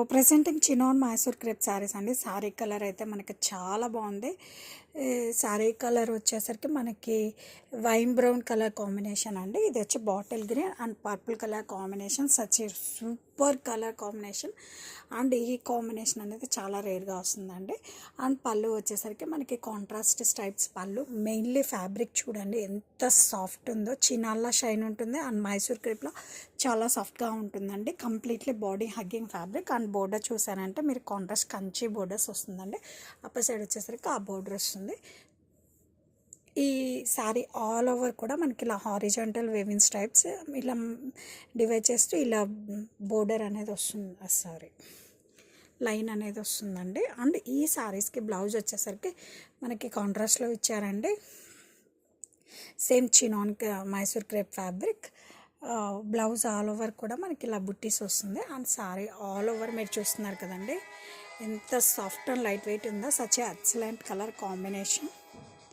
Presenting chinon Mysore crepe saris అండి. Sari colour అయితే మనకి చాలా బాగుంది. శారీ కలర్ వచ్చేసరికి మనకి వైన్ బ్రౌన్ కలర్ కాంబినేషన్ అండి. ఇది వచ్చి bottle green and purple colour combination. Such a super colour combination. And ఈ కాంబినేషన్ అనేది చాలా రేర్గా వస్తుందండి. అండ్ పళ్ళు వచ్చేసరికి మనకి కాంట్రాస్ట్ స్ట్రైప్స్ పళ్ళు. మెయిన్లీ ఫ్యాబ్రిక్ చూడండి ఎంత సాఫ్ట్ ఉందో. చినాల్లా షైన్ ఉంటుంది అండ్ మైసూర్ క్రేప్లో చాలా సాఫ్ట్గా ఉంటుందండి. Completely body hugging fabric. And border చూసారంటే మీరు కాంట్రాస్ట్ కంచి బోర్డర్స్ వస్తుందండి. అప్పర్ సైడ్ వచ్చేసరికి ఆ బోర్డర్ వస్తుంది. ఈ శారీ ఆల్ ఓవర్ కూడా మనకి ఇలా హారిజాంటల్ వేవింగ్ స్ట్రైప్స్ ఇలా డివైడ్ చేస్తూ ఇలా బోర్డర్ అనేది వస్తుంది. సారీ లైన్ అనేది వస్తుందండి. అండ్ ఈ శారీస్కి బ్లౌజ్ వచ్చేసరికి మనకి కాంట్రాస్ట్లో ఇచ్చారండి. Same chinon Mysore crepe fabric. Blouse all over కూడా మనకి ఇలా బుట్టీస్ వస్తుంది. అండ్ సారీ ఆల్ ఓవర్ మీరు చూస్తున్నారు కదండి ఎంత సాఫ్ట్ అండ్ లైట్ వెయిట్ ఉందో. Such excellent colour combination.